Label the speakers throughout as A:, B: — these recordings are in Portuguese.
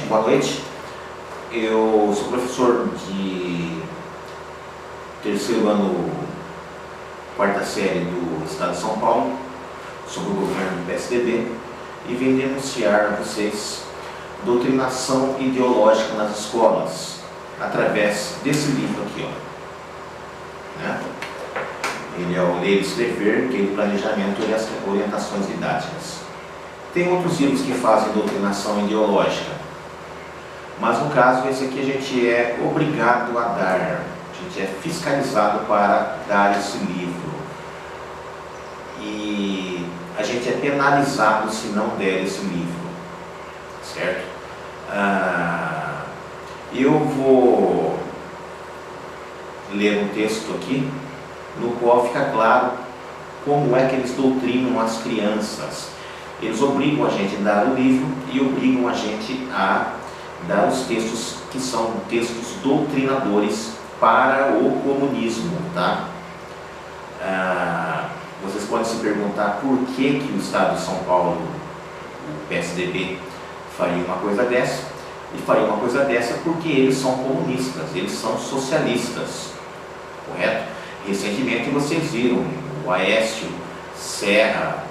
A: boa noite. Eu sou professor de terceiro ano, quarta série do Estado de São Paulo, sobre o governo do PSDB, e vim denunciar a vocês doutrinação ideológica nas escolas, através desse livro aqui, ó. Né? Ele é o Ler e Escrever, Guia do Planejamento e as Orientações Didáticas. Tem outros livros que fazem doutrinação ideológica, mas no caso esse aqui a gente é obrigado a dar, a gente é fiscalizado para dar esse livro. E a gente é penalizado se não der esse livro, certo? Eu vou ler um texto aqui, no qual fica claro como é que eles doutrinam as crianças. Eles obrigam a gente a dar o livro e obrigam a gente a dar os textos que são textos doutrinadores para o comunismo, tá? Vocês podem se perguntar por que o Estado de São Paulo, o PSDB, faria uma coisa dessa. E faria uma coisa dessa porque eles são comunistas, eles são socialistas, correto? Recentemente vocês viram o Aécio, Serra,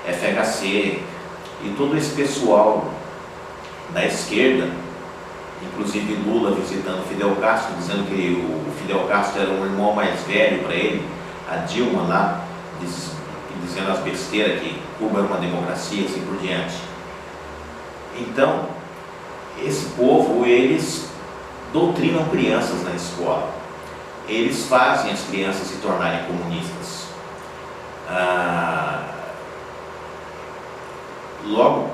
A: FHC e todo esse pessoal da esquerda, inclusive Lula visitando Fidel Castro, dizendo que o Fidel Castro era um irmão mais velho para ele, a Dilma lá, dizendo as besteiras que Cuba era uma democracia, assim por diante. Então, esse povo, eles doutrinam crianças na escola, eles fazem as crianças se tornarem comunistas. Logo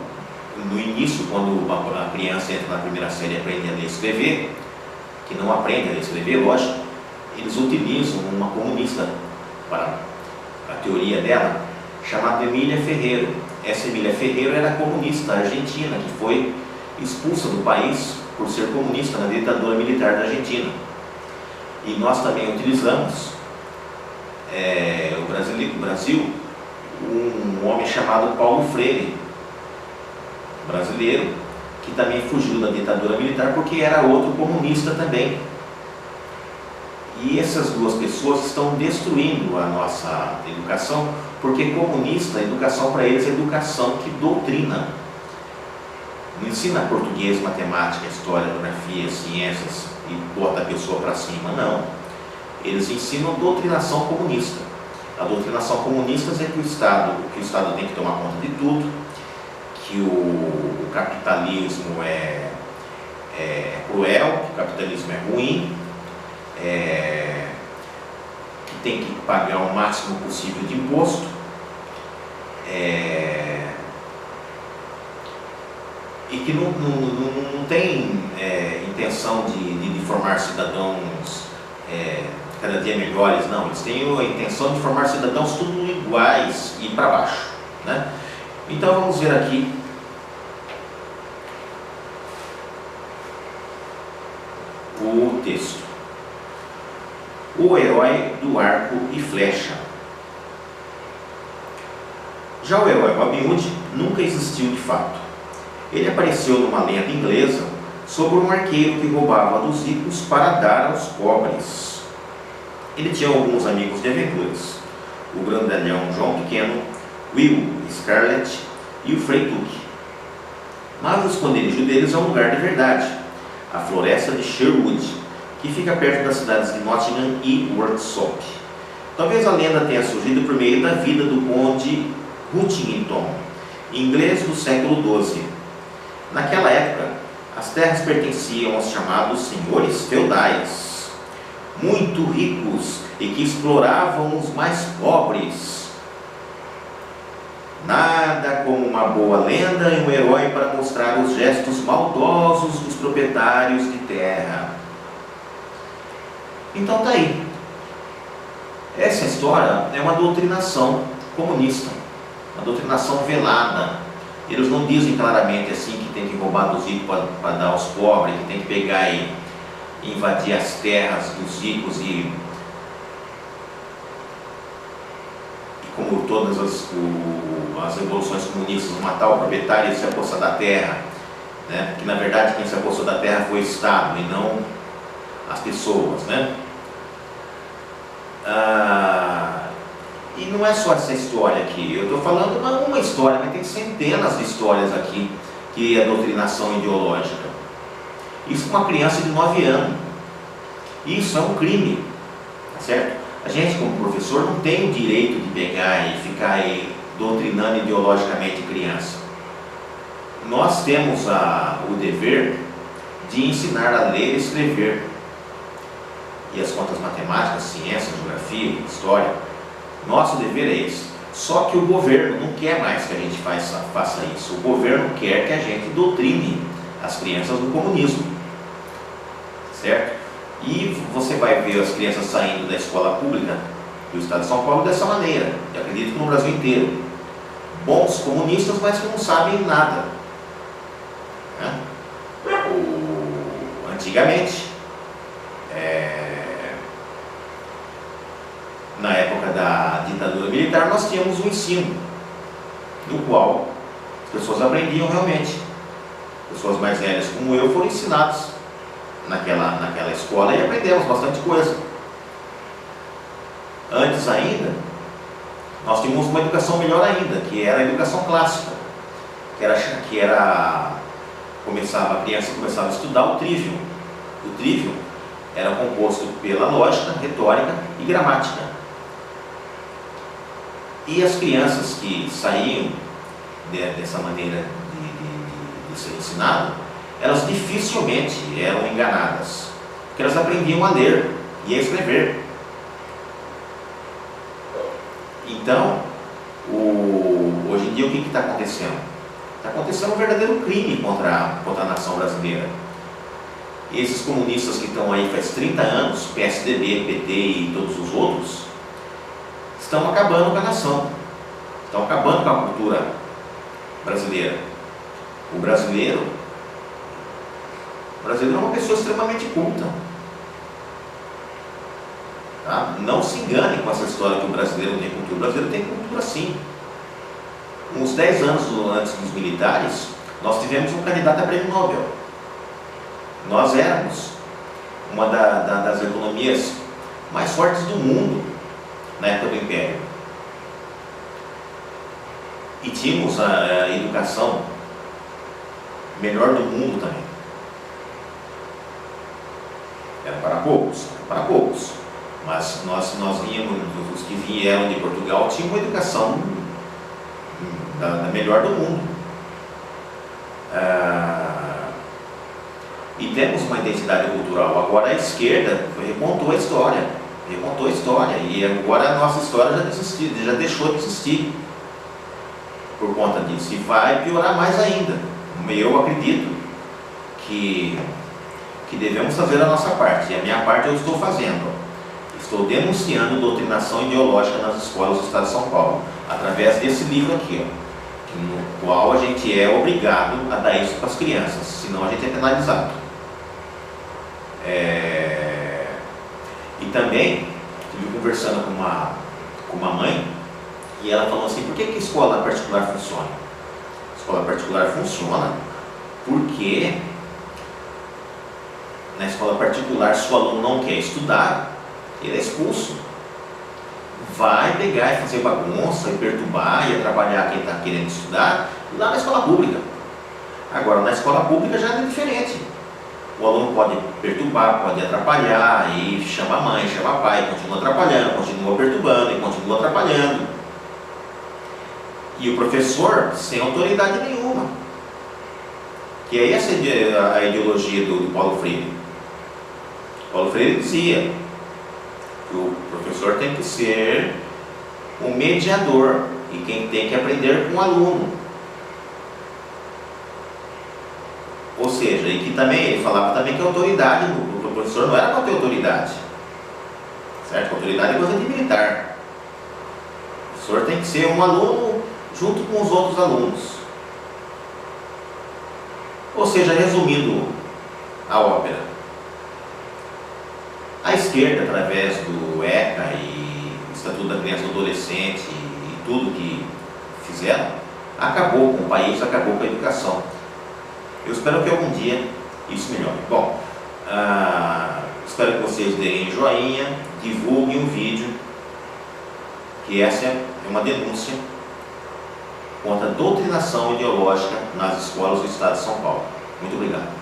A: no início, quando a criança entra na primeira série e aprende a ler e escrever, que não aprende a ler e escrever, lógico, eles utilizam uma comunista para a teoria dela, chamada Emília Ferreiro. Essa Emília Ferreiro era comunista argentina, que foi expulsa do país por ser comunista na ditadura militar da Argentina. E nós também utilizamos, o Brasil, um homem chamado Paulo Freire, brasileiro, que também fugiu da ditadura militar porque era outro comunista também. E essas duas pessoas estão destruindo a nossa educação, porque comunista, a educação para eles é educação que doutrina. Não ensina português, matemática, história, geografia, ciências e bota a pessoa para cima, não. Eles ensinam doutrinação comunista. A doutrinação comunista é que o Estado tem que tomar conta de tudo, que o capitalismo é cruel, que o capitalismo é ruim, que tem que pagar o máximo possível de imposto, e que não tem intenção de formar cidadãos cada dia melhores, não. Eles têm a intenção de formar cidadãos tudo iguais e para baixo, né? Então vamos ver aqui o texto. O herói do arco e flecha. Já o herói Robin Hood nunca existiu de fato. Ele apareceu numa lenda inglesa sobre um arqueiro que roubava dos ricos para dar aos pobres. Ele tinha alguns amigos de aventuras: o grandalhão João Pequeno, Will, Scarlett e o Frei Tuque. Mas o esconderijo deles é um lugar de verdade, a floresta de Sherwood, que fica perto das cidades de Nottingham e Worksop. Talvez a lenda tenha surgido por meio da vida do conde Huntington, inglês do século XII. Naquela época, as terras pertenciam aos chamados senhores feudais, muito ricos e que exploravam os mais pobres. Nada como uma boa lenda e um herói para mostrar os gestos maldosos dos proprietários de terra. Então tá aí. Essa história é uma doutrinação comunista, uma doutrinação velada. Eles não dizem claramente assim que tem que roubar dos ricos para dar aos pobres, que tem que pegar e invadir as terras dos ricos e como todas as revoluções comunistas, matar o proprietário e se apossar da terra, né? Que na verdade quem se apossou da terra foi o Estado e não as pessoas, né? E não é só essa história aqui, eu estou falando uma história, mas tem centenas de histórias aqui que é doutrinação ideológica. Isso com uma criança de 9 anos. Isso é um crime, tá certo? A gente, como professor, não tem o direito de pegar e ficar aí doutrinando ideologicamente criança. Nós temos o dever de ensinar a ler e escrever. E as contas matemáticas, ciência, geografia, história. Nosso dever é esse. Só que o governo não quer mais que a gente faça isso. O governo quer que a gente doutrine as crianças no comunismo. Certo? E você vai ver as crianças saindo da escola pública do Estado de São Paulo dessa maneira. Eu acredito que no Brasil inteiro. Bons comunistas, mas que não sabem nada. Né? Antigamente, na época da ditadura militar, nós tínhamos um ensino, no qual as pessoas aprendiam realmente. Pessoas mais velhas como eu foram ensinados naquela escola e aprendemos bastante coisa. Antes ainda, nós tínhamos uma educação melhor ainda, que era a educação clássica, que era a criança começava a estudar o trivium. O trivium era composto pela lógica, retórica e gramática. E as crianças que saíam dessa maneira de ser ensinado, elas dificilmente eram enganadas, porque elas aprendiam a ler e a escrever. Então, hoje em dia o que está acontecendo? Está acontecendo um verdadeiro crime contra a nação brasileira. E esses comunistas que estão aí faz 30 anos, PSDB, PT e todos os outros, estão acabando com a nação, estão acabando com a cultura brasileira. O brasileiro é uma pessoa extremamente culta. Tá? Não se engane com essa história que o brasileiro não tem cultura. O brasileiro tem cultura sim. Uns 10 anos antes dos militares, nós tivemos um candidato a prêmio Nobel. Nós éramos uma das economias mais fortes do mundo na época do Império. E tínhamos a educação melhor do mundo também. Era para poucos. Mas nós víamos, os que vieram de Portugal tinham uma educação da melhor do mundo. E temos uma identidade cultural. Agora a esquerda recontou a história. E agora a nossa história já deixou de existir por conta disso. E vai piorar mais ainda. Eu acredito que devemos fazer a nossa parte. E a minha parte eu estou fazendo. Estou denunciando doutrinação ideológica nas escolas do Estado de São Paulo, através desse livro aqui, no qual a gente é obrigado a dar isso para as crianças, senão a gente é penalizado. E também, estive conversando com uma mãe, e ela falou assim, por que a escola particular funciona? A escola particular funciona porque na escola particular, se o aluno não quer estudar, ele é expulso. Vai pegar e fazer bagunça, e perturbar, e atrapalhar quem está querendo estudar, lá na escola pública. Agora, na escola pública já é diferente. O aluno pode perturbar, pode atrapalhar, e chama a mãe, chama o pai, continua atrapalhando, continua perturbando, e continua atrapalhando. E o professor sem autoridade nenhuma. Que é essa a ideologia do Paulo Freire. Paulo Freire dizia que o professor tem que ser um mediador e quem tem que aprender com o aluno. Ou seja, e que também ele falava também que a autoridade do professor não era para ter autoridade, certo? A autoridade é coisa de militar. O professor tem que ser um aluno junto com os outros alunos. Ou seja, resumindo a ópera, a esquerda, através do ECA e o Estatuto da Criança e do Adolescente e tudo que fizeram, acabou com o país, acabou com a educação. Eu espero que algum dia isso melhore. Bom, espero que vocês deem joinha, divulguem o vídeo, que essa é uma denúncia contra a doutrinação ideológica nas escolas do Estado de São Paulo. Muito obrigado.